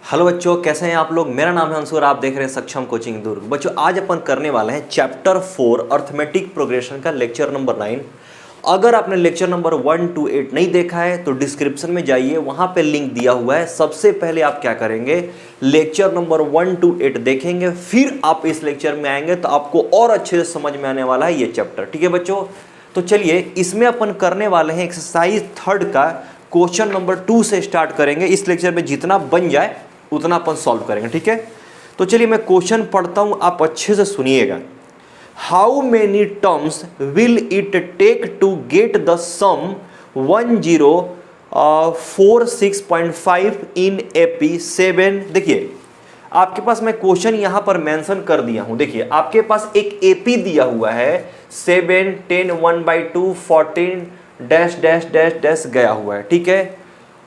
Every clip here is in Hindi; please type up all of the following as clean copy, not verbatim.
हेलो बच्चों, कैसे हैं आप लोग। मेरा नाम है अंशु और आप देख रहे हैं सक्षम कोचिंग दुर्ग। बच्चों आज अपन करने वाले हैं चैप्टर 4 अर्थमेटिक प्रोग्रेशन का लेक्चर नंबर 9। अगर आपने लेक्चर नंबर 1 to 8 नहीं देखा है तो डिस्क्रिप्शन में जाइए, वहां पे लिंक दिया हुआ है। सबसे पहले आप क्या करेंगे, लेक्चर नंबर 1 to 8 देखेंगे, फिर आप इस लेक्चर में आएंगे तो आपको और अच्छे से समझ में आने वाला है ये चैप्टर। ठीक है बच्चों, तो चलिए इसमें अपन करने वाले हैं एक्सरसाइज 3 का क्वेश्चन नंबर 2 से स्टार्ट करेंगे। इस लेक्चर में जितना बन जाए उतना अपन सॉल्व करेंगे। ठीक है, तो चलिए मैं क्वेश्चन पढ़ता हूं, आप अच्छे से सुनिएगा। How many terms will it take to get the sum 1046.5 in AP 7। देखिए आपके पास मैं क्वेश्चन यहां पर मेंशन कर दिया हूं। देखिए आपके पास एक एपी दिया हुआ है 7 10 1/2 14 डैश डैश डैश डैश गया हुआ है। ठीक है,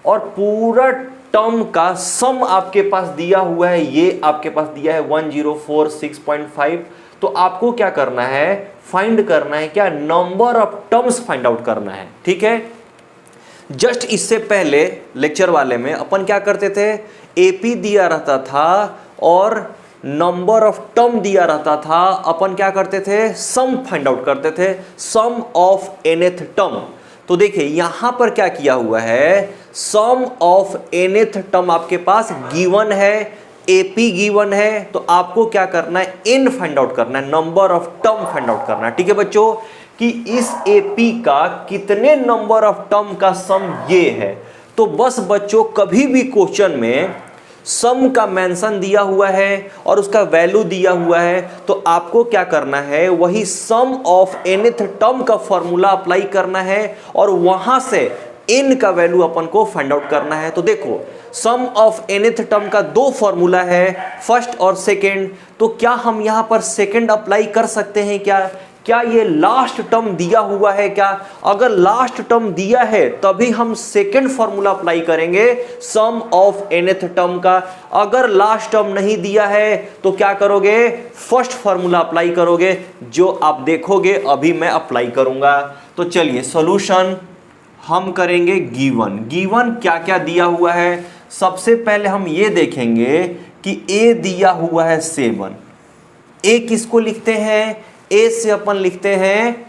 और पूरा टर्म का सम आपके पास दिया हुआ है, ये आपके पास दिया है 1046.5। तो आपको क्या करना है, फाइंड करना है क्या, number of terms find out करना है। ठीक है, जस्ट इससे पहले लेक्चर वाले में अपन क्या करते थे, एपी दिया रहता था और नंबर ऑफ टर्म दिया रहता था, अपन क्या करते थे, सम फाइंड आउट करते थे, सम ऑफ nth टर्म। तो देखिए यहां पर क्या किया हुआ है, सम ऑफ nth टर्म आपके पास गिवन है, एपी गिवन है, तो आपको क्या करना है, n फाइंड आउट करना है, number of term find out करना है। ठीक है बच्चों, कि इस एपी का कितने नंबर ऑफ टर्म का सम ये है। तो बस बच्चों कभी भी क्वेश्चन में सम का मेंशन दिया हुआ है और उसका वैल्यू दिया हुआ है, तो आपको क्या करना है, वही सम ऑफ nth टर्म का फॉर्मूला अप्लाई करना है और वहां से n का वैल्यू अपन को फाइंड आउट करना है। तो देखो सम ऑफ nth टर्म का दो फॉर्मूला है, फर्स्ट और सेकेंड। तो क्या हम यहां पर सेकेंड अप्लाई कर सकते हैं क्या ये लास्ट टर्म दिया हुआ है क्या? अगर लास्ट टर्म दिया है तभी हम सेकेंड फॉर्मूला अप्लाई करेंगे सम ऑफ nth टर्म का। अगर लास्ट टर्म नहीं दिया है तो क्या करोगे, फर्स्ट फॉर्मूला अप्लाई करोगे, जो आप देखोगे अभी मैं अप्लाई करूंगा। तो चलिए सॉल्यूशन हम करेंगे। गिवन क्या क्या दिया हुआ है, सबसे पहले हम ये देखेंगे कि a दिया हुआ है 7। a किसको लिखते हैं, ए से अपन लिखते हैं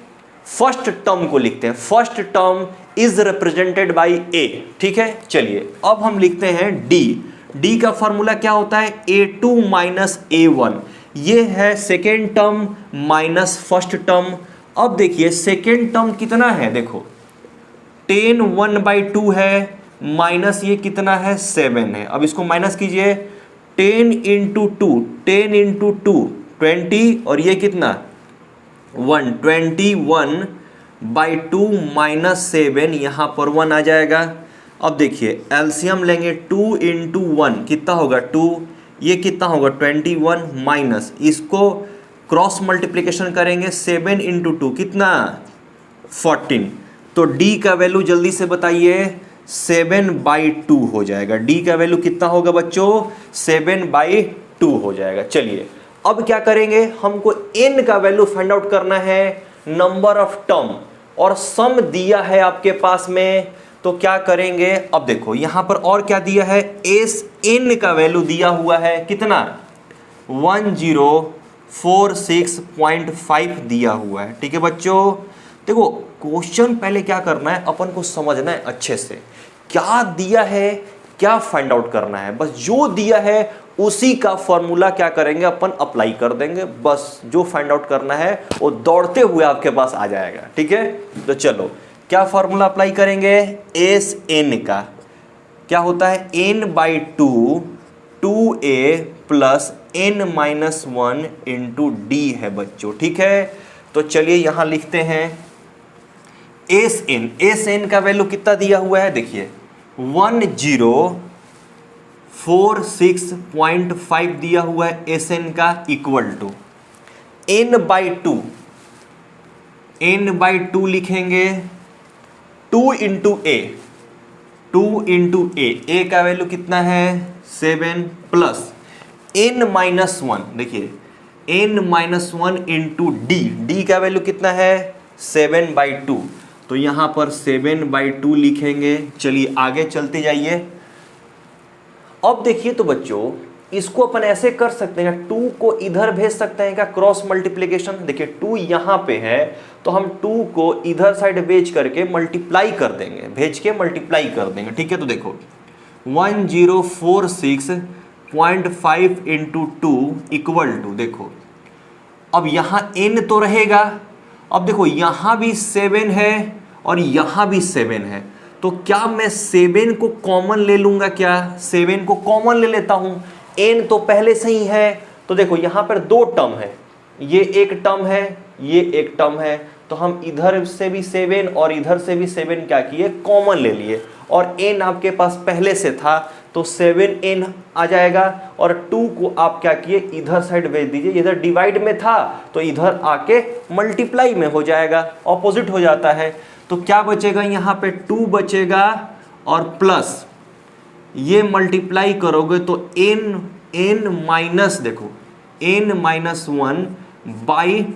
फर्स्ट टर्म को लिखते हैं, first term is represented by A. ठीक है, चलिए अब हम लिखते हैं डी का फॉर्मूला क्या होता है, a2 माइनस a1। ये है second term minus first term. अब देखिए सेकेंड टर्म कितना है, देखो 10 1/2 है, माइनस ये कितना है 7 है। अब इसको माइनस कीजिए, 10 × 2 10 × 2 20 और ये कितना 1 21/2 माइनस 7, यहां पर 1 आ जाएगा। अब देखिए एलसीएम लेंगे, 2 × 1 कितना होगा 2, ये कितना होगा 21 माइनस, इसको क्रॉस मल्टीप्लिकेशन करेंगे 7 × 2 कितना 14। तो डी का वैल्यू जल्दी से बताइए, 7/2 हो जाएगा। डी का वैल्यू कितना होगा बच्चों, 7/2 हो जाएगा। चलिए अब क्या करेंगे, हमको n का वैल्यू फाइंड आउट करना है, नंबर ऑफ टर्म, और सम दिया है आपके पास में। तो क्या करेंगे, अब देखो यहां पर और क्या दिया है, एस n का वैल्यू दिया हुआ है कितना 1046.5 दिया हुआ है। ठीक है बच्चों, देखो क्वेश्चन पहले क्या करना है, अपन को समझना है अच्छे से, क्या दिया है क्या फाइंड आउट करना है। बस जो दिया है उसी का फॉर्मूला क्या करेंगे, अपन अप्लाई कर देंगे। बस जो फाइंड आउट करना है वो दौड़ते हुए आपके पास आ जाएगा। ठीक है, तो चलो क्या फॉर्मूला अप्लाई करेंगे, एस एन का क्या होता है, n/2 2a plus n-1 into D है बच्चों। ठीक है, तो चलिए यहां लिखते हैं एस एन का वैल्यू कितना दिया हुआ है, देखिए 1046.5 दिया हुआ है एस एन का, इक्वल टू n/2 लिखेंगे 2 × a का वैल्यू कितना है 7 प्लस n-1, देखिए n-1 इंटू डी का वैल्यू कितना है 7/2। तो यहां पर 7/2 लिखेंगे। चलिए आगे चलते जाइए, अब देखिए तो बच्चों इसको अपन ऐसे कर सकते हैं, 2 को इधर भेज सकते हैं क्या, क्रॉस मल्टीप्लिकेशन। देखिए 2 यहां पे है तो हम 2 को इधर साइड भेज करके मल्टीप्लाई कर देंगे, भेज के मल्टीप्लाई कर देंगे, ठीक है। तो देखो 1046.5 इंटू 2 इक्वल टू, देखो अब यहां n तो रहेगा, अब देखो यहां भी 7 है और यहां भी 7 है, तो क्या मैं 7 को कॉमन ले लूंगा क्या, 7 को कॉमन ले लेता हूं, n तो पहले से ही है। तो देखो यहां पर 2 टर्म है, ये एक टर्म है, ये एक टर्म है, तो हम इधर से भी 7 और इधर से भी 7 क्या किए, कॉमन ले लिए, और n आपके पास पहले से था तो 7n आ जाएगा, और 2 को आप क्या किए, इधर साइड भेज दीजिए, इधर डिवाइड में था तो इधर आके मल्टीप्लाई में हो जाएगा, ऑपोजिट हो जाता है। तो क्या बचेगा यहाँ पे, 2 बचेगा और प्लस ये मल्टीप्लाई करोगे तो n माइनस, देखो n माइनस 1 बाई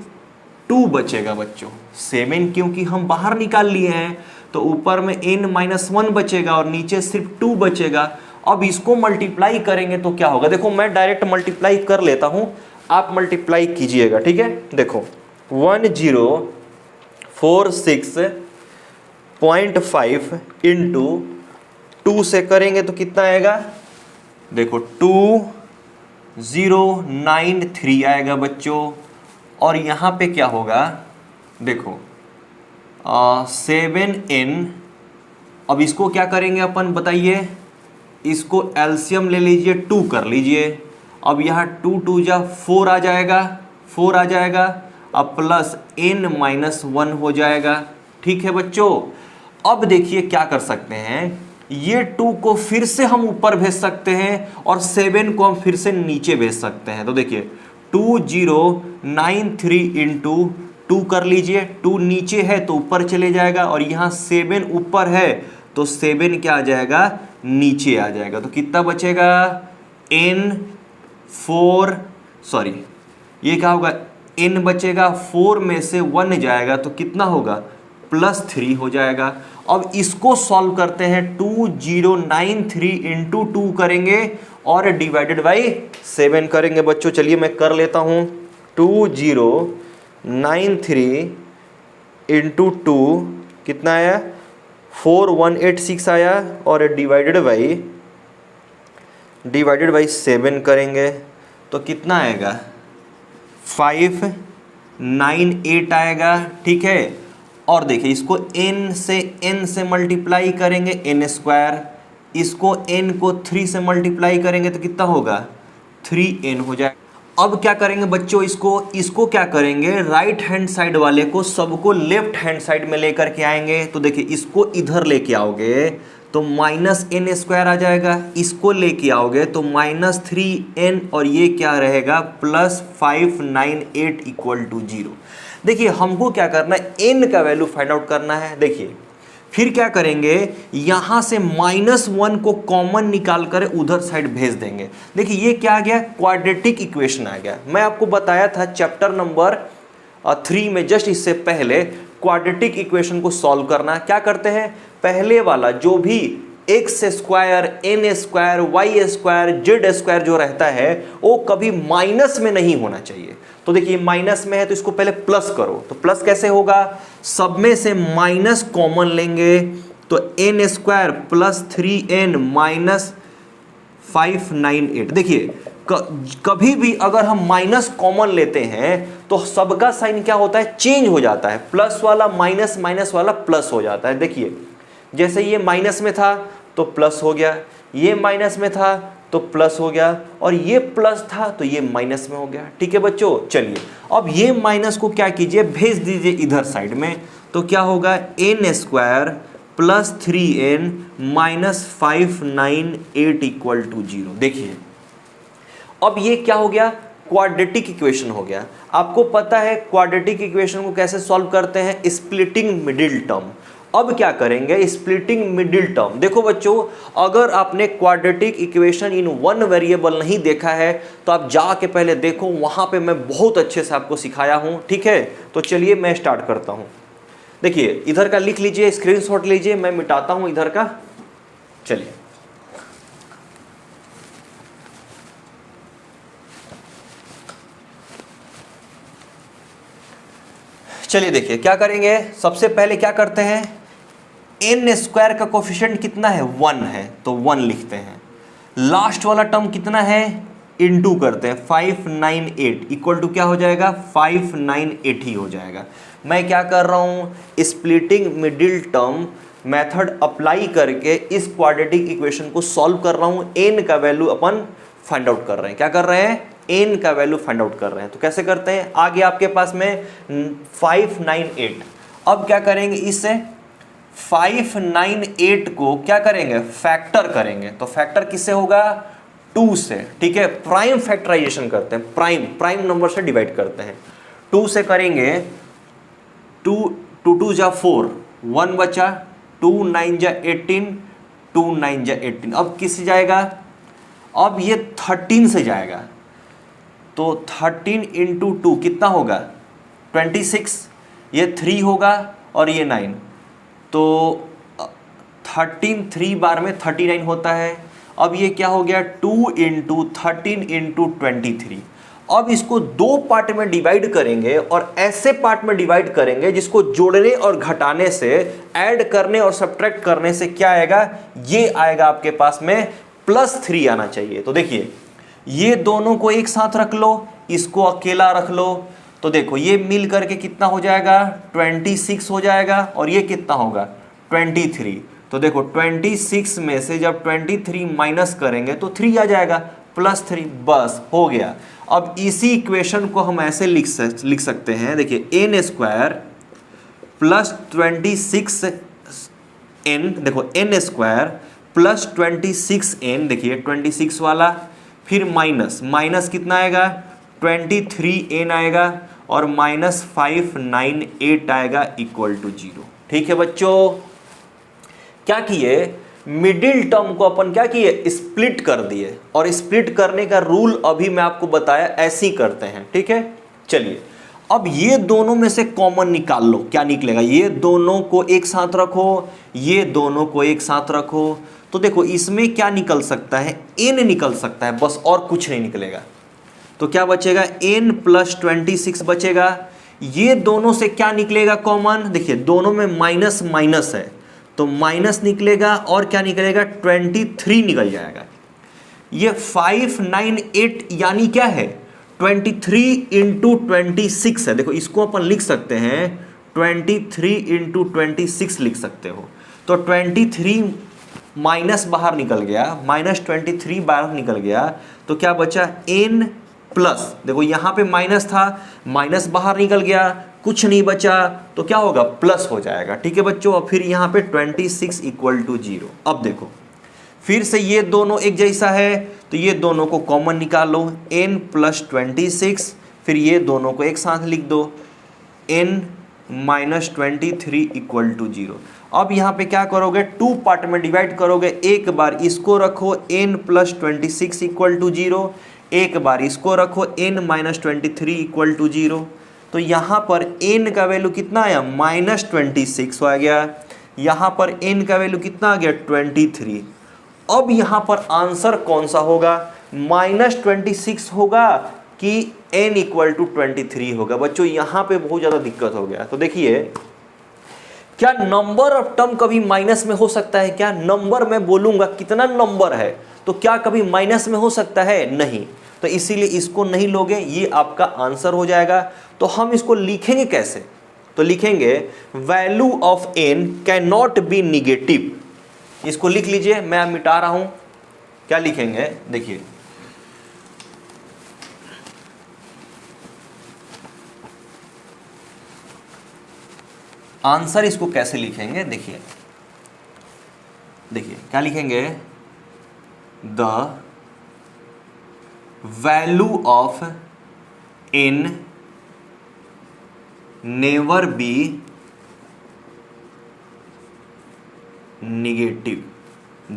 2 बचेगा बच्चों। 7 क्योंकि हम बाहर निकाल लिए हैं तो ऊपर में n माइनस 1 बचेगा और नीचे सिर्फ 2 बचेगा। अब इसको मल्टीप्लाई करेंगे तो क्या होगा, देखो मैं डायरेक्ट मल्टीप्लाई कर लेता हूं, आप मल्टीप्लाई कीजिएगा, ठीक है। देखो 1046.5 इंटू 2 से करेंगे तो कितना आएगा, देखो 2093 आएगा बच्चों, और यहाँ पे क्या होगा, देखो 7n, अब इसको क्या करेंगे अपन बताइए, इसको एलसीएम ले लीजिए, 2 कर लीजिए, अब यहाँ 2 2 जा 4 आ जाएगा, 4 आ जाएगा, अब प्लस n माइनस 1 हो जाएगा, ठीक है बच्चों। अब देखिए क्या कर सकते हैं, ये 2 को फिर से हम ऊपर भेज सकते हैं और 7 को हम फिर से नीचे भेज सकते हैं। तो देखिए 2093 इंटू 2 कर लीजिए, 2 नीचे है तो ऊपर चले जाएगा, और यहाँ 7 ऊपर है तो 7 क्या आ जाएगा, नीचे आ जाएगा। तो कितना बचेगा, ये क्या होगा, n बचेगा, 4 में से 1 जाएगा तो कितना होगा, +3 हो जाएगा। अब इसको सॉल्व करते हैं, 2093 इंटू 2 करेंगे और डिवाइडेड बाई 7 करेंगे बच्चों। चलिए मैं कर लेता हूं, 2093 इंटू 2 कितना आया, 4186 आया, और डिवाइडेड बाई 7 करेंगे तो कितना आएगा, 598 आएगा, ठीक है। और देखिए इसको n से मल्टीप्लाई करेंगे, n स्क्वायर, इसको n को 3 से मल्टीप्लाई करेंगे तो कितना होगा, 3n हो जाएगा। अब क्या करेंगे बच्चों, इसको क्या करेंगे, राइट हैंड साइड वाले को सबको लेफ्ट हैंड साइड में लेकर के आएंगे। तो देखिए इसको इधर लेके आओगे तो -n² आ जाएगा, इसको लेके आओगे तो -3n, और ये क्या रहेगा, +598 इक्वल टू 0। देखिए हमको क्या करना है, n का वैल्यू फाइंड आउट करना है। देखिए फिर क्या करेंगे, यहां से -1 को कॉमन निकाल कर उधर साइड भेज देंगे। देखिए ये क्या आ गया, क्वाड्रेटिक इक्वेशन आ गया। मैं आपको बताया था चैप्टर नंबर 3 में, जस्ट इससे पहले, क्वाड्रेटिक इक्वेशन को सॉल्व करना। क्या करते हैं, पहले वाला जो भी x square, n square, y square, z square जो रहता है वो कभी माइनस में नहीं होना चाहिए। तो देखिए माइनस में है तो इसको पहले प्लस करो, तो प्लस कैसे होगा, सब में से माइनस कॉमन लेंगे तो n square plus 3n minus 598। देखिए कभी भी अगर हम माइनस कॉमन लेते हैं तो सबका साइन क्या होता है, चेंज हो जाता है, प्लस वाला माइनस, माइनस वाला प्लस हो जाता है। देखिए जैसे ये माइनस में था तो प्लस हो गया, ये माइनस में था तो प्लस हो गया, और ये प्लस था तो ये माइनस में हो गया, ठीक है बच्चों। चलिए अब ये माइनस को क्या कीजिए, भेज दीजिए इधर साइड में, तो क्या होगा, n square plus 3n minus 598 equal to 0। देखिए अब ये क्या हो गया, क्वाड्रेटिक इक्वेशन हो गया। आपको पता है क्वाड्रेटिक इक्वेशन को कैसे सॉल्व करते हैं, स्प्लिटिंग मिडिल टर्म। अब क्या करेंगे, स्प्लिटिंग मिडिल टर्म। देखो बच्चों अगर आपने क्वाड्रेटिक इक्वेशन इन 1 वेरिएबल नहीं देखा है तो आप जाके पहले देखो, वहां पे मैं बहुत अच्छे से आपको सिखाया हूं, ठीक है। तो चलिए मैं स्टार्ट करता हूं। देखिए इधर का लिख लीजिए, स्क्रीनशॉट लीजिए, मैं मिटाता हूं इधर का। चलिए चलिए देखिए क्या करेंगे, सबसे पहले क्या करते हैं, n स्क्वायर का कोफिशिएंट कितना है 1 है तो 1 लिखते हैं, लास्ट वाला टर्म कितना है इनटू करते हैं 598 इक्वल टू क्या हो जाएगा 598 ही हो जाएगा। मैं क्या कर रहा हूं, splitting middle term method apply करके इस क्वाड्रेटिक इक्वेशन को सॉल्व कर रहा हूं, n का वैल्यू अपन फाइंड आउट कर रहे हैं। क्या कर रहे हैं, n का वैल्यू फाइंड आउट कर रहे हैं। तो कैसे करते हैं, आगे आपके पास में 598, अब क्या करेंगे, इससे 598 को क्या करेंगे फैक्टर करेंगे, तो फैक्टर किससे होगा 2 से, ठीक है, प्राइम फैक्टराइजेशन करते हैं, प्राइम नंबर से डिवाइड करते हैं, 2 से करेंगे, 2 2 जा 4, 1 बचा, 2 9 जा 18, 2 9 जा 18, अब किससे जाएगा, अब ये 13 से जाएगा, तो 13 इंटू 2 कितना होगा 26, ये 3 होगा और ये 9, तो 13 3 बार में 39 होता है। अब ये क्या हो गया 2 इंटू 13 इंटू 23। अब इसको 2 पार्ट में डिवाइड करेंगे और ऐसे पार्ट में डिवाइड करेंगे जिसको जोड़ने और घटाने से, ऐड करने और सब्ट्रैक्ट करने से क्या आएगा, ये आएगा आपके पास में +3 आना चाहिए। तो देखिए ये दोनों को एक साथ रख लो, इसको अकेला रख लो, तो देखो ये मिल करके कितना हो जाएगा 26 हो जाएगा और ये कितना होगा 23। तो देखो 26 में से जब 23 माइनस करेंगे तो 3 आ जाएगा, +3, बस हो गया। अब इसी इक्वेशन को हम ऐसे लिख सकते हैं, देखिए n स्क्वायर प्लस 26n, देखो n स्क्वायर प्लस 26n, देखिए 26 वाला, फिर माइनस कितना आएगा 23n आएगा और -598 आएगा इक्वल टू 0। ठीक है बच्चों, क्या किए, मिडिल टर्म को अपन क्या किए स्प्लिट कर दिए, और स्प्लिट करने का रूल अभी मैं आपको बताया, ऐसे ही करते हैं। ठीक है, चलिए अब ये दोनों में से कॉमन निकाल लो, क्या निकलेगा, ये दोनों को एक साथ रखो, ये दोनों को एक साथ रखो, तो देखो इसमें क्या निकल सकता है, n निकल सकता है बस, और कुछ नहीं निकलेगा। तो क्या बचेगा n + 26 बचेगा। ये दोनों से क्या निकलेगा कॉमन, देखिए दोनों में माइनस माइनस है तो माइनस निकलेगा, और क्या निकलेगा 23 निकल जाएगा। ये 598 यानी क्या है 23 इंटू 26 है, देखो इसको अपन लिख सकते हैं 23 इंटू 26 लिख सकते हो। तो 23 माइनस बाहर निकल गया, -23 बाहर निकल गया, तो क्या बचा n प्लस, देखो यहाँ पे माइनस था, माइनस बाहर निकल गया, कुछ नहीं बचा, तो क्या होगा प्लस हो जाएगा। ठीक है बच्चों, और फिर यहाँ पे 26 इक्वल टू 0। अब देखो फिर से ये दोनों एक जैसा है, तो ये दोनों को कॉमन निकालो, n + 26, फिर ये दोनों को एक साथ लिख दो, n - 23 इक्वल टू 0। अब यहाँ पे क्या करोगे 2 पार्ट में डिवाइड करोगे, एक बार इसको रखो n + 26 इक्वल टू 0, एक बार इसको रखो n - 23 इक्वल टू 0। तो यहाँ पर n का वैल्यू कितना आया -26 आ गया, यहाँ पर n का वैल्यू कितना आ गया 23। अब यहाँ पर आंसर कौन सा होगा, -26 होगा कि n = 23 होगा। बच्चों यहाँ पे बहुत ज़्यादा दिक्कत हो गया। तो देखिए क्या नंबर ऑफ टर्म कभी माइनस में हो सकता है, क्या नंबर मैं बोलूँगा कितना नंबर है तो क्या कभी माइनस में हो सकता है, नहीं, तो इसीलिए इसको नहीं लोगे, ये आपका आंसर हो जाएगा। तो हम इसको लिखेंगे कैसे, तो लिखेंगे value of n can not be negative. इसको लिख लीजिए, मैं मिटा रहा हूं, क्या लिखेंगे देखिए, आंसर इसको कैसे लिखेंगे, देखिए क्या लिखेंगे, the value of n never be negative,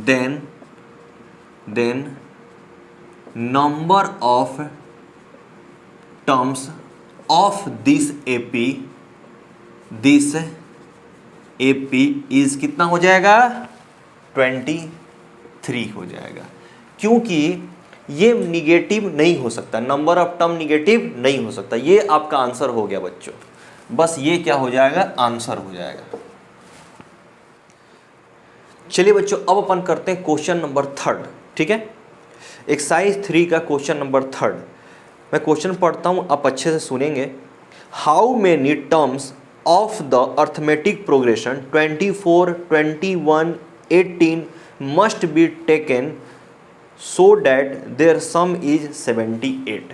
then number of terms of this AP is कितना हो जाएगा 23 हो जाएगा, क्योंकि ये निगेटिव नहीं हो सकता, नंबर ऑफ टर्म निगेटिव नहीं हो सकता। ये आपका आंसर हो गया बच्चों। बस ये क्या हो जाएगा, आंसर हो जाएगा। चलिए बच्चों, अब अपन करते हैं क्वेश्चन नंबर 3, ठीक है। एक्सरसाइज 3 का क्वेश्चन नंबर 3। मैं क्वेश्चन पढ़ता हूं, आप अच्छे से सुनेंगे। How many terms of the arithmetic progression 24, 21, 18 must be taken so that their sum is 78।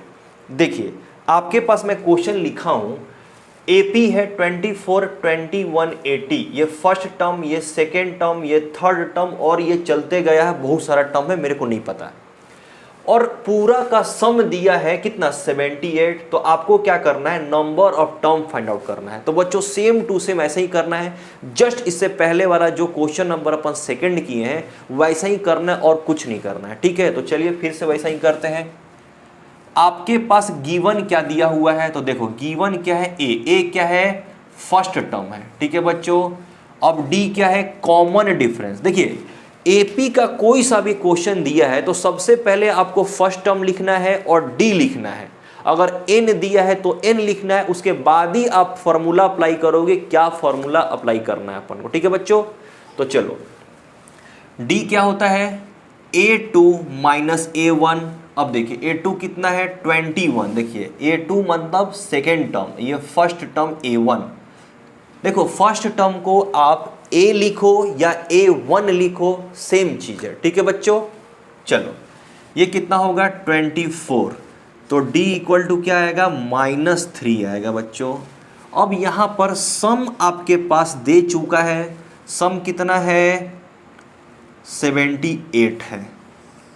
देखिए आपके पास मैं क्वेश्चन लिखा हूं, एपी है 24, 21, 80, ये फर्स्ट टर्म, ये सेकेंड टर्म, ये थर्ड टर्म, और ये चलते गया है, बहुत सारा टर्म है, मेरे को नहीं पता। और पूरा का सम दिया है कितना, 78। तो आपको क्या करना है, number of term find out करना है। तो बच्चों सेम टू सेम ऐसे ही करना है, जस्ट इससे पहले वाला जो क्वेश्चन नंबर अपन सेकंड किए हैं वैसा ही करना है और कुछ नहीं करना है, ठीक है। तो चलिए फिर से वैसा ही करते हैं। आपके पास गिवन क्या दिया हुआ है, तो देखो गिवन क्या है, ए क्या है, फर्स्ट टर्म है, ठीक है बच्चों। अब डी क्या है, कॉमन डिफरेंस। देखिए एपी का कोई सा भी क्वेश्चन दिया है तो सबसे पहले आपको फर्स्ट टर्म लिखना है और डी लिखना है। अगर एन दिया है तो एन लिखना है, उसके बाद ही आप फॉर्मूला अप्लाई करोगे। क्या फॉर्मूला अप्लाई करना है अपन को, ठीक है बच्चों। तो चलो डी क्या होता है, a2 माइनस a1। अब देखिए a2 कितना है, 21। देखिए a2 मतलब सेकेंड टर्म, ये फर्स्ट टर्म a1। देखो फर्स्ट टर्म को आप a लिखो या a1 लिखो, सेम चीज है, ठीक है बच्चों। चलो ये कितना होगा, 24। तो d इक्वल टू क्या आएगा, -3 आएगा बच्चों। अब यहां पर सम आपके पास दे चुका है, सम कितना है, 78 है।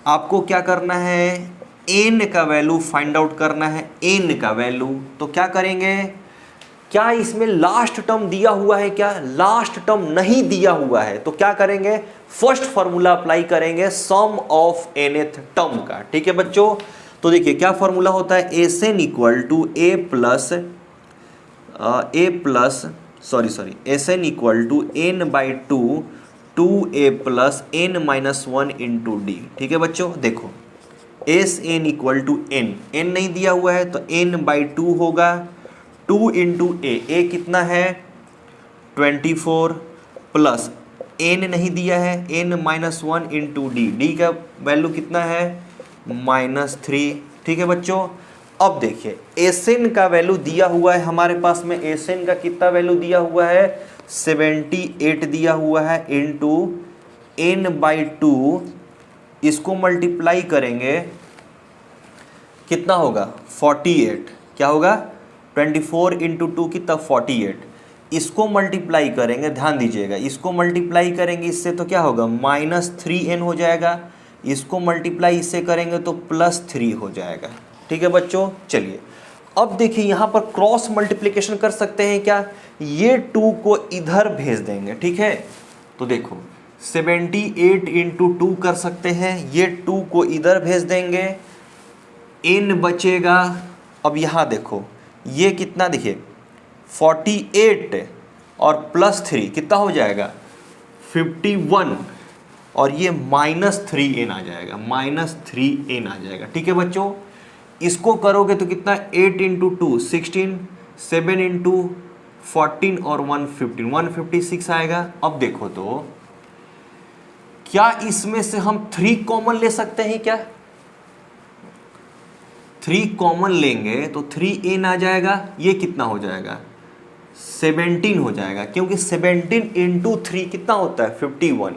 आपको क्या करना है, n का वैल्यू फाइंड आउट करना है, n का वैल्यू। तो क्या करेंगे, क्या इसमें लास्ट टर्म दिया हुआ है, क्या लास्ट टर्म नहीं दिया हुआ है, तो क्या करेंगे, फर्स्ट फॉर्मूला अप्लाई करेंगे सम ऑफ nth टर्म का, ठीक है बच्चों। तो देखिए क्या फॉर्मूला होता है, SN equal to SN equal to n/2 2a plus n-1 into D, ठीक है बच्चों। देखो S N equal to N नहीं दिया हुआ है तो n/2 होगा, 2 इंटू ए कितना है, 24 प्लस n नहीं दिया है, n-1 इंटू डी का वैल्यू कितना है, -3, ठीक है बच्चों। अब देखिए एसएन का वैल्यू दिया हुआ है हमारे पास में, एसएन का कितना वैल्यू दिया हुआ है, 78 दिया हुआ है, इंटू n/2, इसको मल्टीप्लाई करेंगे कितना होगा, 48। क्या होगा, 24 इंटू 2 कितना, 48। इसको मल्टीप्लाई करेंगे, ध्यान दीजिएगा, इसको मल्टीप्लाई करेंगे इससे तो क्या होगा, -3n हो जाएगा। इसको मल्टीप्लाई इससे करेंगे तो +3 हो जाएगा, ठीक है बच्चों। चलिए अब देखिए यहाँ पर क्रॉस मल्टीप्लिकेशन कर सकते हैं क्या, ये 2 को इधर भेज देंगे, ठीक है। तो देखो 78 इंटू 2 कर सकते हैं, ये 2 को इधर भेज देंगे, n बचेगा। अब यहाँ देखो ये कितना, देखिए 48 और +3 कितना हो जाएगा, 51, और ये -3n आ जाएगा, -3n आ जाएगा, ठीक है बच्चों। इसको करोगे तो कितना, 8 इंटू 2 16, 7 इंटू 14 और 115 156 आएगा। अब देखो तो क्या इसमें से हम 3 कॉमन ले सकते हैं क्या, 3 कॉमन लेंगे तो 3n आ जाएगा, ये कितना हो जाएगा, 17 हो जाएगा, क्योंकि 17 इंटू 3 कितना होता है, 51।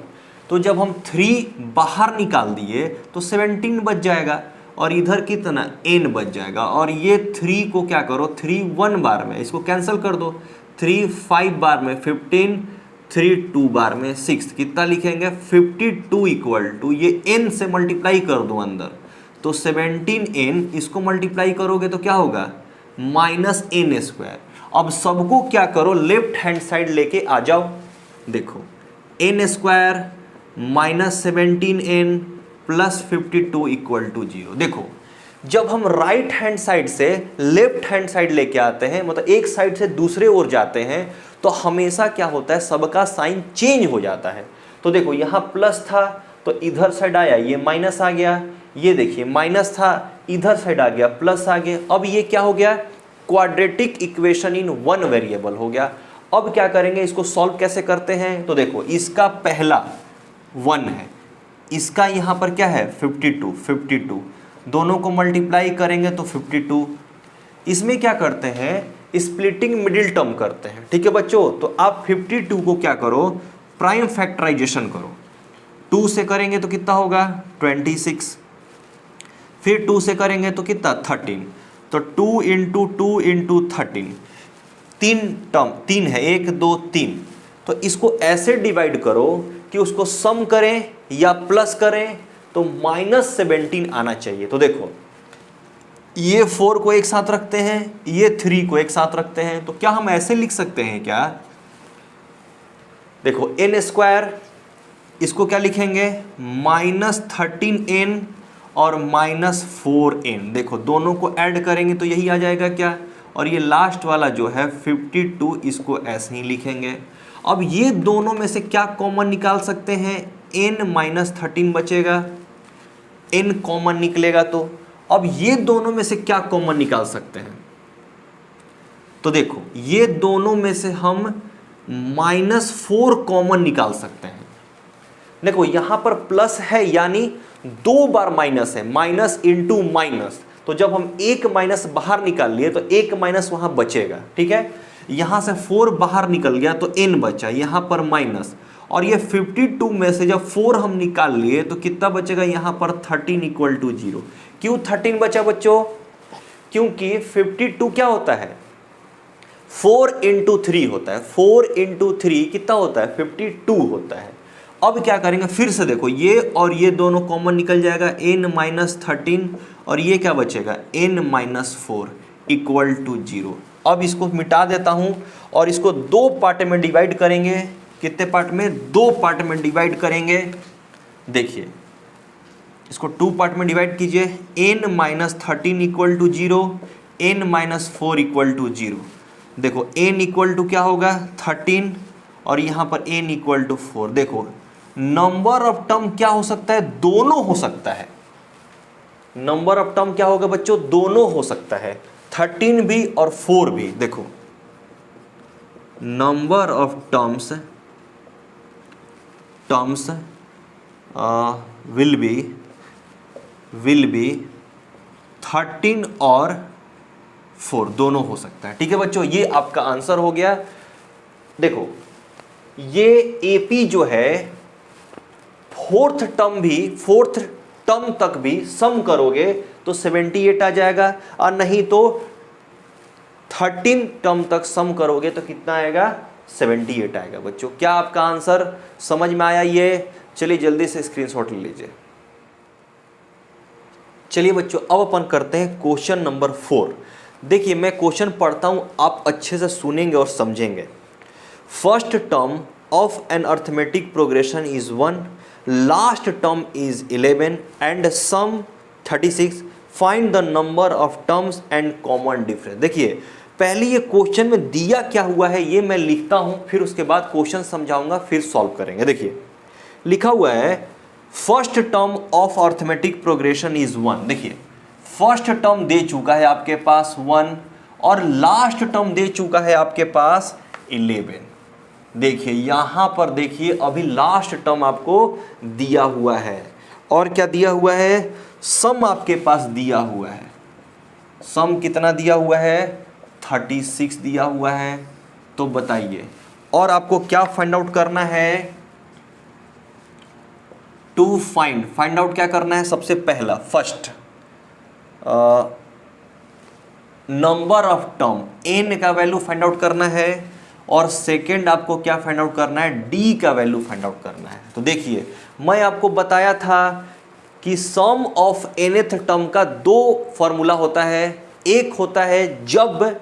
तो जब हम 3 बाहर निकाल दिए तो 17 बच जाएगा, और इधर कितना, n बच जाएगा। और ये 3 को क्या करो, 3 1 बार में इसको कैंसिल कर दो, 3 5 बार में 15, 3 2 बार में 6, कितना लिखेंगे, 52 इक्वल टू, ये n से मल्टीप्लाई कर दो अंदर, तो 17n, इसको मल्टीप्लाई करोगे तो क्या होगा, -n²। अब सबको क्या करो, लेफ्ट हैंड साइड लेके आ जाओ। देखो n² -17n plus 52 equal to 0। देखो जब हम राइट हैंड साइड से लेफ्ट हैंड साइड लेके आते हैं, मतलब एक साइड से दूसरे ओर जाते हैं, तो हमेशा क्या होता है, सबका साइन चेंज हो जाता है। तो देखो यहाँ प्लस था तो इधर साइड आया, ये माइनस आ गया, ये देखिए माइनस था, इधर साइड आ गया, प्लस आ गया। अब ये क्या हो गया, quadratic equation in one variable हो गया। अब क्या करेंगे, इसको सॉल्व कैसे करते हैं, तो देखो इसका पहला 1 है, इसका यहाँ पर क्या है 52, दोनों को मल्टीप्लाई करेंगे तो 52। इसमें क्या करते हैं, स्प्लिटिंग मिडिल टर्म करते हैं, ठीक है बच्चों। तो आप 52 को क्या करो, प्राइम फैक्टराइजेशन करो। 2 से करेंगे तो कितना होगा 26, फिर 2 से करेंगे तो कितना 13, तो 2 इंटू 2 इंटू 13, 3 है, 1 2 3। तो इसको ऐसे डिवाइड करो कि उसको सम करें या प्लस करें तो -17 आना चाहिए। तो देखो ये 4 को एक साथ रखते हैं, ये 3 को एक साथ रखते हैं, तो क्या हम ऐसे लिख सकते हैं क्या, देखो n², इसको क्या लिखेंगे -13n और -4n। देखो दोनों को ऐड करेंगे तो यही आ जाएगा क्या, और ये लास्ट वाला जो है 52, इसको ऐसे ही लिखेंगे। अब ये दोनों में से क्या कॉमन निकाल सकते हैं, n-13 बचेगा, n कॉमन निकलेगा। तो अब ये दोनों में से क्या कॉमन निकाल सकते हैं, तो देखो ये दोनों में से हम -4 कॉमन निकाल सकते हैं। देखो यहां पर प्लस है यानी 2 बार माइनस है, माइनस इंटू माइनस, तो जब हम एक माइनस बाहर निकाल लिए तो एक माइनस वहां बचेगा, ठीक है। यहां से 4 बाहर निकल गया तो n बचा, यहां पर माइनस, और ये 52 में से जब 4 हम निकाल लिए तो कितना बचेगा, यहां पर 13 इक्वल टू 0। क्यों 13 बचा बच्चों, क्योंकि 52 क्या होता है 4 इंटू 3 होता है, 4 इंटू 3 कितना होता है 52 होता है। अब क्या करेंगे, फिर से देखो ये और ये दोनों कॉमन निकल जाएगा, n-13, और ये क्या बचेगा n-4 इक्वल टू 0। अब इसको मिटा देता हूं और इसको 2 पार्ट में डिवाइड करेंगे। कितने पार्ट में, 2 पार्ट में डिवाइड करेंगे। देखिए इसको 2 पार्ट में डिवाइड कीजिए, n-13 equal to 0, n-4 equal to 0। देखो n इक्वल टू क्या होगा 13 और यहाँ पर n इक्वल टू 4। देखो नंबर ऑफ टर्म क्या हो सकता है, दोनों हो सकता है। नंबर ऑफ टर्म क्या होगा बच्चों, दोनों हो सकता है, 13 भी और 4 भी। देखो number of terms will be 13 और 4 दोनों हो सकता है, ठीक है बच्चों। ये आपका आंसर हो गया। देखो ये एपी जो है फोर्थ टर्म तक भी सम करोगे तो 78 आ जाएगा, और नहीं तो 13 टर्म तक सम करोगे तो कितना आएगा 78 आएगा बच्चों। क्या आपका आंसर समझ में आया ये? चलिए जल्दी से स्क्रीनशॉट ले लीजिए। चलिए बच्चों अब अपन करते हैं क्वेश्चन नंबर 4। देखिए मैं क्वेश्चन पढ़ता हूं, आप अच्छे से सुनेंगे और समझेंगे। First term of an arithmetic progression is 1, last term is 11 and sum 36, find the number of terms and common difference. देखिए पहले ये क्वेश्चन में दिया क्या हुआ है ये मैं लिखता हूं, फिर उसके बाद क्वेश्चन समझाऊंगा, फिर सॉल्व करेंगे। देखिए लिखा हुआ है first term of arithmetic progression is 1। देखिए फर्स्ट टर्म दे चुका है आपके पास 1 और लास्ट टर्म दे चुका है आपके पास 11। देखिए यहां पर देखिए अभी लास्ट टर्म आपको दिया हुआ है, और क्या दिया हुआ है, सम आपके पास दिया हुआ है। सम कितना दिया हुआ है 36 दिया हुआ है। तो बताइए और आपको क्या फाइंड आउट करना है, टू फाइंड आउट क्या करना है, सबसे पहला first number of term n का वैल्यू फाइंड आउट करना है, और सेकेंड आपको क्या फाइंड आउट करना है, d का वैल्यू फाइंड आउट करना है। तो देखिए मैं आपको बताया था कि सम ऑफ nth टर्म का 2 फॉर्मूला होता है। एक होता है जब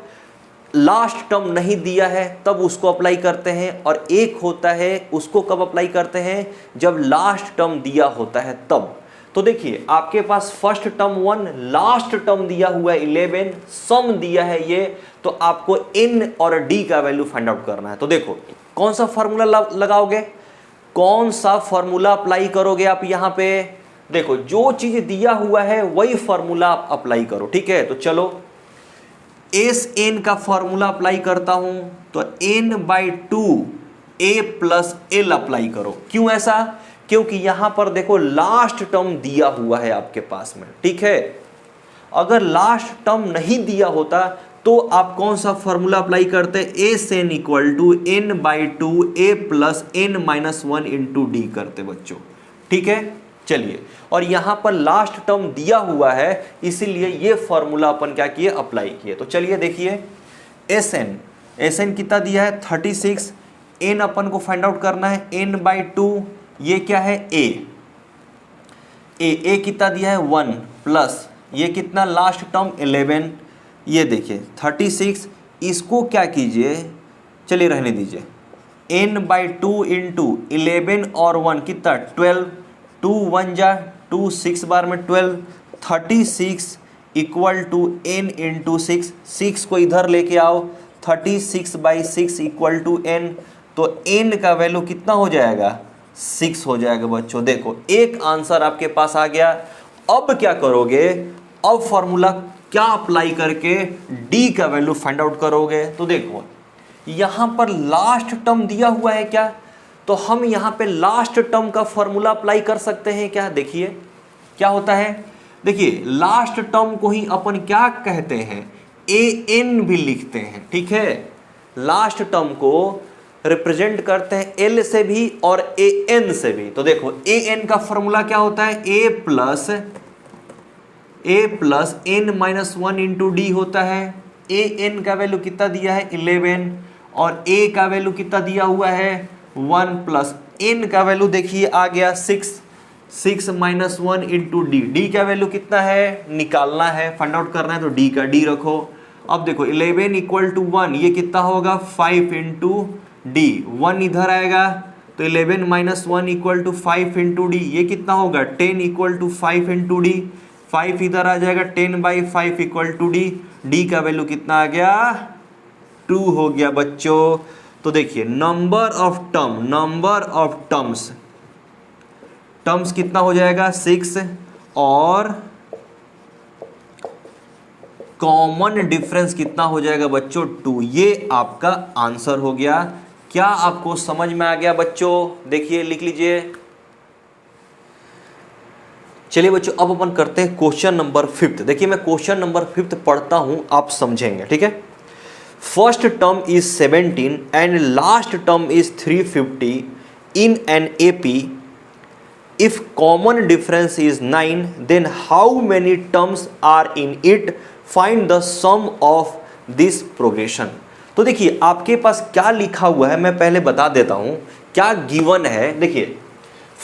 लास्ट टर्म नहीं दिया है तब उसको अप्लाई करते हैं, और एक होता है उसको कब अप्लाई करते हैं, जब लास्ट टर्म दिया होता है तब। तो देखिए आपके पास फर्स्ट टर्म 1, लास्ट टर्म दिया हुआ है 11, सम दिया है ये, तो आपको n और d का वैल्यू फाइंड आउट करना है। तो देखो कौन सा फॉर्मूला लगाओगे, कौन सा फॉर्मूला अप्लाई करोगे आप यहाँ पे। देखो जो चीज दिया हुआ है वही फॉर्मूला आप अप्लाई करो, ठीक है। तो चलो एस एन का फॉर्मूला अप्लाई करता हूं तो n/2 a plus L apply करो। क्यों ऐसा? क्योंकि यहां पर देखो लास्ट टर्म दिया हुआ है आपके पास में, ठीक है। अगर लास्ट टर्म नहीं दिया होता तो आप कौन सा फॉर्मूला अप्लाई करते? S N equal to n/2 a plus n-1 into D करते बच्चों, ठीक है। चलिए, और यहां पर लास्ट टर्म दिया हुआ है इसीलिए ये फॉर्मूला अपन क्या किए? अप्लाई किए। तो चलिए देखिए, एस एन कितना दिया है? 36। n अपन को फाइंड आउट करना है n/2, ये क्या है? a कितना दिया है? 1 प्लस ये कितना लास्ट टर्म 11। ये देखिए 36, इसको क्या कीजिए, चलिए रहने दीजिए, n/2 इंटू 11 और 1 कितना? 12, 2 1 जा 2, 6 बार में 12, 36 इक्वल टू n इंटू 6। 6 को इधर लेके आओ, 36/6 इक्वल टू n। तो n का वैल्यू कितना हो जाएगा? 6 हो जाएगा बच्चों। देखो एक आंसर आपके पास आ गया। अब क्या करोगे? अब फॉर्मूला क्या अप्लाई करके d का वैल्यू फाइंड आउट करोगे? तो देखो यहां पर लास्ट टर्म दिया हुआ है क्या, तो हम यहां पे लास्ट टर्म का फॉर्मूला अप्लाई कर सकते हैं क्या? देखिए क्या होता है, देखिए लास्ट टर्म को ही अपन क्या कहते हैं? an भी लिखते हैं, ठीक है। लास्ट टर्म को रिप्रेजेंट करते हैं l से भी और an से भी। तो देखो an का फॉर्मूला क्या होता है? a plus n-1 into D होता है। an का वैल्यू कितना दिया है? 11, और a का वैल्यू कितना दिया हुआ है? 1 प्लस n का वैल्यू देखिए आ गया 6 -1 इंटू डी। डी का वैल्यू कितना है? निकालना है, फाइंड आउट करना है, तो डी का डी रखो। अब देखो 11 इक्वल टू 1, ये कितना होगा? 5 इंटू डी। 1 इधर आएगा तो 11 -1 इक्वल टू 5 इंटू डी, ये कितना होगा? 10 इक्वल टू 5 इंटू डी। 5 इधर आ जाएगा, 10/5 इक्वल टू डी। डी का वैल्यू कितना आ गया? 2 हो गया बच्चों। तो देखिए नंबर ऑफ टर्म्स कितना हो जाएगा? 6, और कॉमन डिफरेंस कितना हो जाएगा बच्चों? 2। ये आपका आंसर हो गया। क्या आपको समझ में आ गया बच्चों? देखिए लिख लीजिए। चलिए बच्चों, अब अपन करते हैं क्वेश्चन नंबर 5। देखिए मैं क्वेश्चन नंबर 5 पढ़ता हूं, आप समझेंगे, ठीक है। First term is 17 and last term is 350 in an AP. If common difference is 9, then how many terms are in it? Find the sum of this progression. तो देखिए आपके पास क्या लिखा हुआ है मैं पहले बता देता हूं क्या गिवन है। देखिए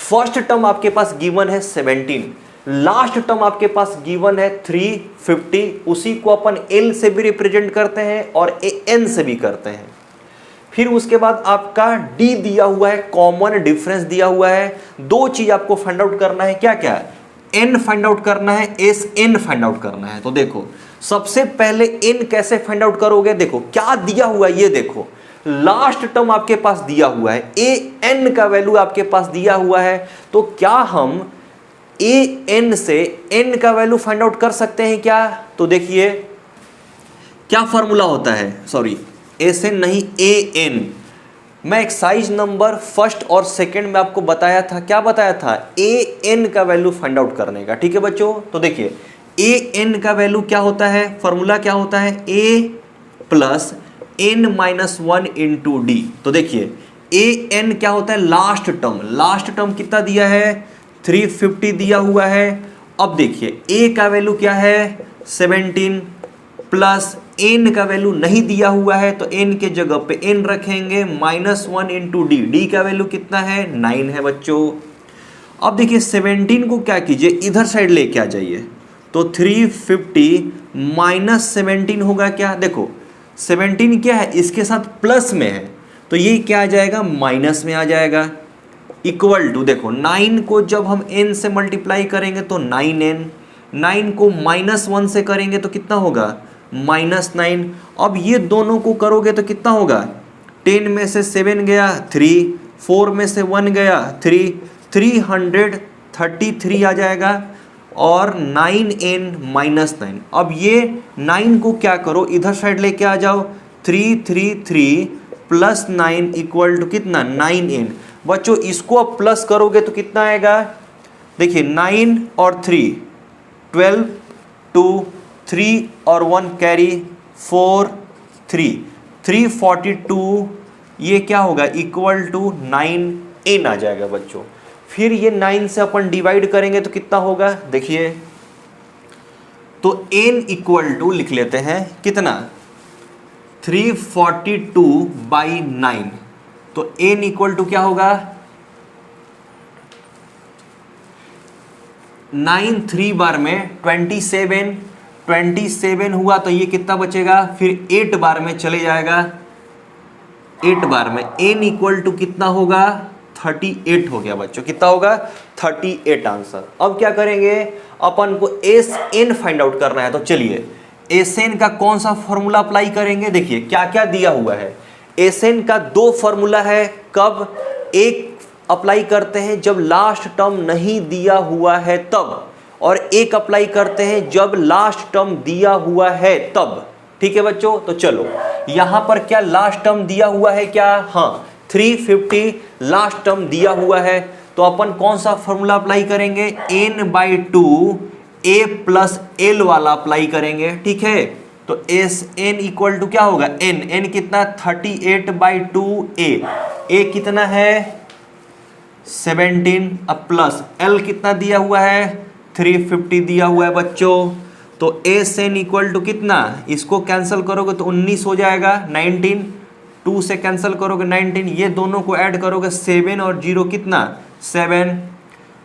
फर्स्ट टर्म आपके पास गिवन है 17, लास्ट टर्म आपके पास गिवन है 350। उसी को अपन L से भी रिप्रेजेंट करते हैं और N से भी करते हैं। फिर उसके बाद आपका D दिया हुआ है, कॉमन डिफरेंस दिया हुआ है। दो चीज आपको फाइंड आउट करना है, क्या क्या? N फाइंड आउट करना है, SN फाइंड आउट करना है। तो देखो सबसे पहले N कैसे फाइंड आउट करोगे? देखो क्या दिया हुआ है, ये देखो लास्ट टर्म आपके पास दिया हुआ है, AN का वैल्यू आपके पास दिया हुआ है। तो क्या हम AN से N का वैल्यू फाइंड आउट कर सकते हैं क्या? तो देखिए क्या फॉर्मूला होता है, सॉरी SN नहीं AN। मैं एक्सरसाइज नंबर फर्स्ट और सेकंड में आपको बताया था, क्या बताया था? AN का वैल्यू फाइंड आउट करने का, ठीक है बच्चों। तो देखिए AN का वैल्यू क्या होता है, फॉर्मूला क्या होता है? A plus n-1 into D. तो देखिए AN क्या होता है? लास्ट टर्म कितना दिया है? 350 दिया हुआ है। अब देखिए A का वैल्यू क्या है? 17 प्लस n का वैल्यू नहीं दिया हुआ है तो n के जगह पे n रखेंगे, -1 इंटू डी। डी का वैल्यू कितना है? 9 है बच्चों। अब देखिए 17 को क्या कीजिए, इधर साइड लेके आ जाइए। तो 350 माइनस 17 होगा क्या? देखो 17 क्या है? इसके साथ प्लस में है तो ये क्या आ जाएगा? माइनस में आ जाएगा। इक्वल टू देखो 9 को जब हम n से मल्टीप्लाई करेंगे तो 9n, 9 को -1 से करेंगे तो कितना होगा? -9। अब ये दोनों को करोगे तो कितना होगा? 10 में से 7 गया 3, 4 में से 1 गया 3, 333 आ जाएगा। और 9n-9। अब ये 9 को क्या करो, इधर साइड लेके आ जाओ, 3 प्लस 9 इक्वल टू कितना, 9n। बच्चों इसको अब प्लस करोगे तो कितना आएगा, देखिए 9 और 3 12, 2 3 और 1 कैरी 4 3 342, ये क्या होगा इक्वल टू 9n आ जाएगा बच्चों। फिर ये 9 से अपन डिवाइड करेंगे तो कितना होगा, देखिए तो n इक्वल टू लिख लेते हैं कितना, 342/9। तो n इक्वल टू क्या होगा, 9 3 बार में 27 हुआ, तो ये कितना बचेगा, फिर 8 बार में चले जाएगा, 8 बार में n इक्वल टू कितना होगा, 38 हो गया बच्चों, कितना होगा 38 आंसर। अब क्या करेंगे, अपन को Sn फाइंड आउट करना है, तो चलिए Sn का कौन सा फॉर्मूला अप्लाई करेंगे। देखिए क्या क्या दिया हुआ है, Sn का 2 फॉर्मूला है, कब, एक अप्लाई करते हैं जब लास्ट टर्म नहीं दिया हुआ है तब, और एक अप्लाई करते हैं जब लास्ट टर्म दिया हुआ है तब। ठीक है बच्चों, तो चलो यहां पर क्या लास्ट टर्म दिया हुआ है क्या, हाँ 350 लास्ट टर्म दिया हुआ है, तो अपन कौन सा फॉर्मूला अप्लाई करेंगे, n/2 a प्लस l वाला अप्लाई करेंगे। ठीक है, तो Sn इक्वल टू क्या होगा, n कितना 38/2a, a कितना है 17, अब प्लस l कितना दिया हुआ है 350 दिया हुआ है बच्चों। तो Sn इक्वल टू कितना, इसको कैंसिल करोगे तो 19 हो जाएगा, 19 2 से कैंसिल करोगे 19, ये दोनों को ऐड करोगे 7 और 0 कितना 7,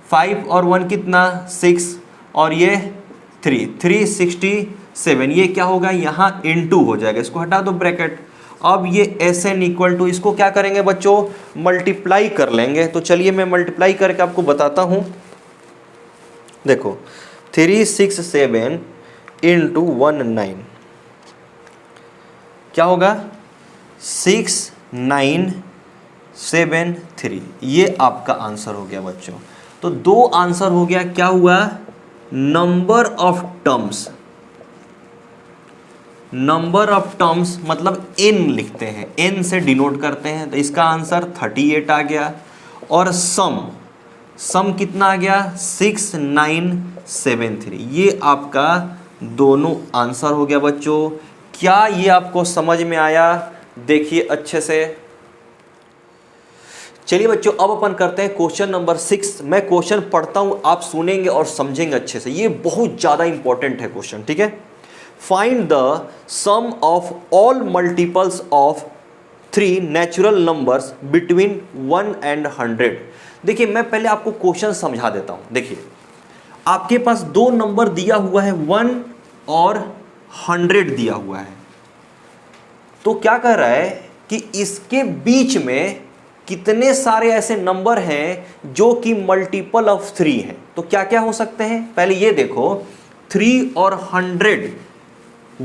5 और 1 कितना 6, और ये 367, ये क्या होगा यहाँ * हो जाएगा, इसको हटा दो ब्रैकेट। अब ये Sn इक्वल टू, इसको क्या करेंगे बच्चों, मल्टीप्लाई कर लेंगे। तो चलिए मैं मल्टीप्लाई करके आपको बताता हूँ। देखो 367 × 19 क्या होगा 6973, ये आपका आंसर हो गया बच्चों। तो 2 आंसर हो गया, क्या हुआ, number of terms, number of terms मतलब n लिखते हैं, n से डिनोट करते हैं, तो इसका आंसर 38 आ गया। और सम कितना आ गया 6973, ये आपका दोनों आंसर हो गया बच्चों। क्या ये आपको समझ में आया, देखिए अच्छे से। चलिए बच्चों अब अपन करते हैं क्वेश्चन नंबर 6। मैं क्वेश्चन पढ़ता हूं, आप सुनेंगे और समझेंगे अच्छे से, ये बहुत ज्यादा इंपॉर्टेंट है क्वेश्चन। ठीक है, find the sum of all multiples of 3 natural numbers between 1 and 100। देखिए मैं पहले आपको क्वेश्चन समझा देता हूं। देखिए आपके पास 2 नंबर दिया हुआ है, 1 और 100 दिया हुआ है। तो क्या कर रहा है कि इसके बीच में कितने सारे ऐसे नंबर हैं जो कि मल्टीपल ऑफ 3 हैं। तो क्या क्या हो सकते हैं, पहले ये देखो 3 और 100,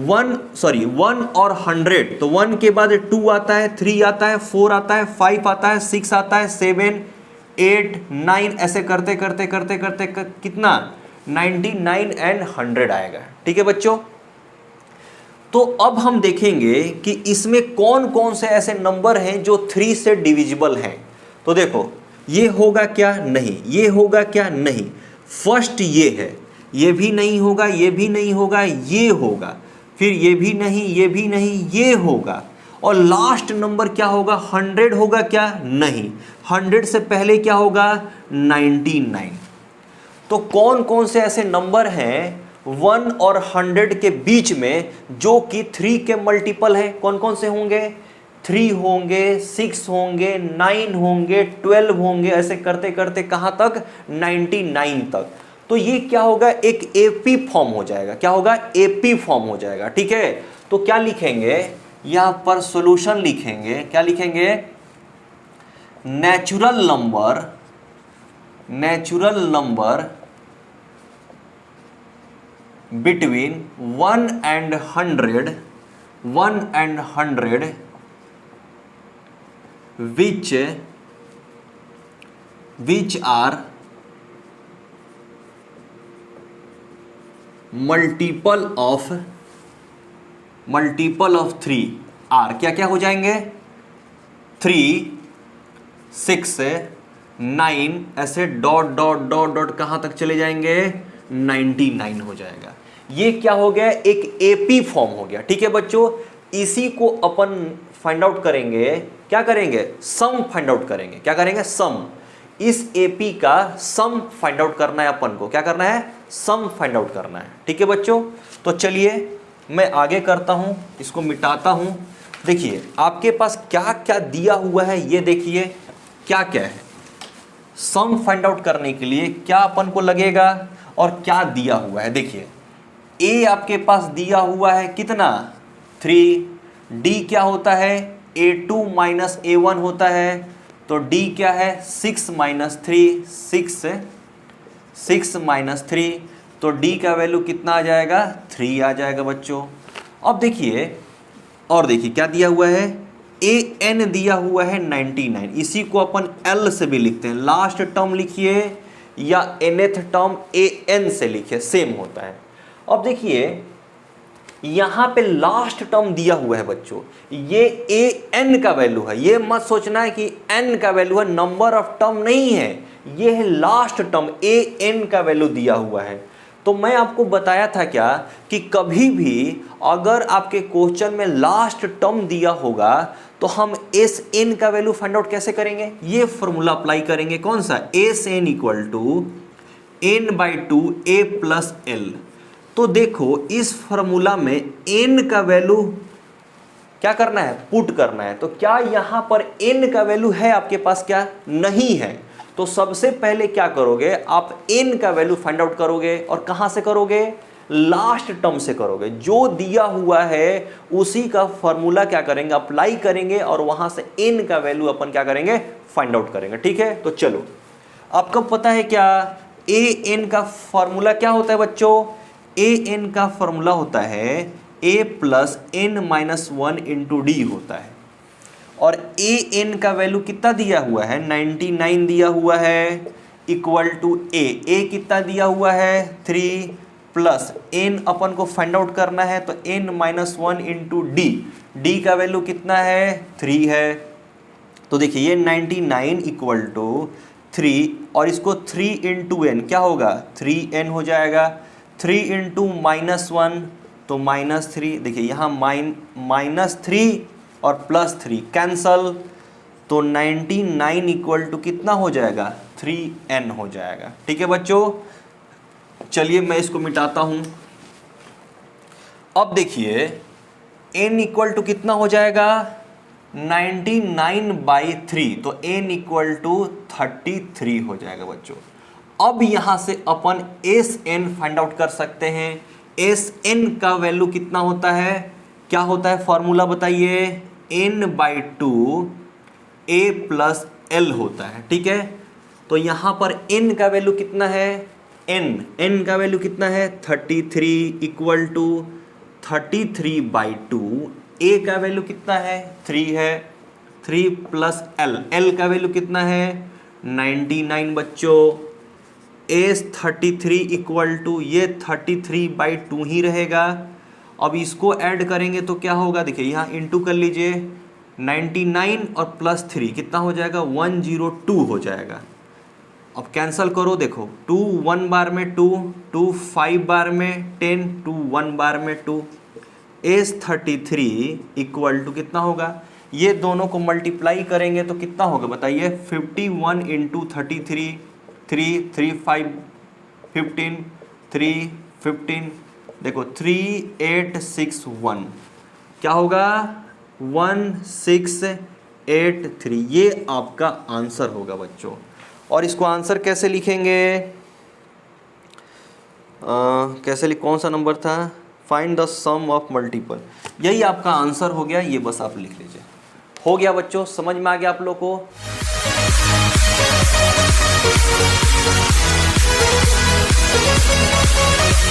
1 और 100, तो 1 के बाद 2 आता है, 3 आता है, 4 आता है, 5 आता है, 6 आता है, 7 8 9, ऐसे करते करते करते करते कितना 99 and 100 आएगा। ठीक है बच्चों, तो अब हम देखेंगे कि इसमें कौन कौन से ऐसे नंबर हैं जो 3 से डिविजिबल हैं। तो देखो ये होगा क्या, नहीं, ये होगा क्या, नहीं, फर्स्ट ये है, ये भी नहीं होगा, ये भी नहीं होगा, ये होगा, फिर ये भी नहीं, ये भी नहीं, ये होगा, और लास्ट नंबर क्या होगा 100 होगा क्या, नहीं, 100 से पहले क्या होगा 99। तो कौन कौन से ऐसे नंबर हैं 1 और 100 के बीच में जो कि 3 के मल्टीपल है, कौन कौन से होंगे, 3 होंगे, 6 होंगे, 9 होंगे, 12 होंगे, ऐसे करते करते कहां तक 99 तक। तो ये क्या होगा, एक एपी फॉर्म हो जाएगा, क्या होगा एपी फॉर्म हो जाएगा। ठीक है, तो क्या लिखेंगे यहां पर, सॉल्यूशन लिखेंगे, क्या लिखेंगे, natural number between 1 and 100 which are multiple of 3 आर क्या क्या हो जाएंगे, 3, 6, 9 ऐसे डॉट डॉट डॉट डॉट कहां तक चले जाएंगे, 99 हो जाएगा। ये क्या हो गया, एक एपी फॉर्म हो गया। ठीक है बच्चों, इसी को अपन फाइंड आउट करेंगे, क्या करेंगे, सम फाइंड आउट करेंगे। क्या करेंगे, सम। इस एपी का सम फाइंड आउट करना है अपन को, क्या करना है, सम फाइंड आउट करना है। ठीक है बच्चों, तो चलिए मैं आगे करता हूं, इसको मिटाता हूं। देखिए आपके पास क्या क्या दिया हुआ है, ये देखिए क्या क्या है। सम फाइंड आउट करने के लिए क्या अपन को लगेगा और क्या दिया हुआ है। देखिए ए आपके पास दिया हुआ है कितना, 3, डी क्या होता है, A2 माइनस A1 होता है, तो डी क्या है, 6 माइनस 3, 6 माइनस 3, तो डी का वैल्यू कितना आ जाएगा, 3 आ जाएगा बच्चों। अब देखिए और देखिए क्या दिया हुआ है, an दिया हुआ है 99, इसी को अपन l से भी लिखते हैं, लास्ट टर्म लिखिए या nth टर्म an से लिखिए, सेम होता है। अब देखिए यहां पे लास्ट टर्म दिया हुआ है बच्चों, ये an का वैल्यू है, ये मत सोचना है कि n का वैल्यू है, नंबर ऑफ टर्म नहीं है, ये है लास्ट टर्म, an का वैल्यू दिया हुआ है। तो मैं आपको बताया था क्या कि कभी भी अगर आपके क्वेश्चन में लास्ट टर्म दिया होगा तो हम एस एन का वैल्यू फाइंड आउट कैसे करेंगे, ये फॉर्मूला अप्लाई करेंगे, कौन सा, S N equal to n/2 a plus L. तो देखो इस फॉर्मूला में n का वैल्यू क्या करना है, पुट करना है। तो क्या यहां पर n का वैल्यू है आपके पास, क्या नहीं है, तो सबसे पहले क्या करोगे, आप n का वैल्यू फाइंड आउट करोगे, और कहां से करोगे, लास्ट टर्म से करोगे। जो दिया हुआ है उसी का फॉर्मूला क्या करेंगे, अप्लाई करेंगे, और वहां से n का वैल्यू अपन क्या करेंगे, फाइंड आउट करेंगे। ठीक है, तो चलो आपको पता है क्या, an का फॉर्मूला क्या होता है बच्चों, an का फॉर्मूला होता है a plus n-1 into D होता है, और an का वैल्यू कितना दिया हुआ है, 99 दिया हुआ है, इक्वल टू a कितना दिया हुआ है, 3 प्लस n अपन को फाइंड आउट करना है, तो n-1 इंटू डी का वैल्यू कितना है, 3 है। तो देखिए ये 99 इक्वल टू 3, और इसको 3 इंटू n क्या होगा, 3n हो जाएगा, 3 इंटू -1 तो -3, देखिए यहाँ -3 और +3 कैंसल, तो 99 इक्वल टू कितना हो जाएगा, 3n हो जाएगा। ठीक है बच्चों, चलिए मैं इसको मिटाता हूं। अब देखिए n इक्वल टू कितना हो जाएगा, 99/3, तो n इक्वल टू 33 हो जाएगा बच्चों। अब यहां से अपन Sn फाइंड आउट कर सकते हैं। Sn का वैल्यू कितना होता है, क्या होता है फॉर्मूला बताइए, n/2 a प्लस l होता है। ठीक है, तो यहां पर n का वैल्यू कितना है, n का वैल्यू कितना है, 33 इक्वल टू 33/2, a का वैल्यू कितना है, 3 है, 3 प्लस l का वैल्यू कितना है, 99 बच्चों। एस 33 इक्वल टू ये 33/2 ही रहेगा। अब इसको ऐड करेंगे तो क्या होगा, देखिए यहाँ इंटू कर लीजिए, 99 और +3 कितना हो जाएगा, 102 हो जाएगा। अब कैंसल करो, देखो 2 1 बार में 2, 2 5 बार में 10, 2 1 बार में 2, एस 33 इक्वल टू कितना होगा, ये दोनों को मल्टीप्लाई करेंगे तो कितना होगा बताइए, 51 इंटू 33, 3 3 5 15, 3 15, देखो 3 8 6 1 क्या होगा, 1683, ये आपका आंसर होगा बच्चों। और इसको आंसर कैसे लिखेंगे, कौन सा नंबर था, find the sum of multiple, यही आपका आंसर हो गया, ये बस आप लिख लीजिए। हो गया बच्चों, समझ में आ गया आप लोग को।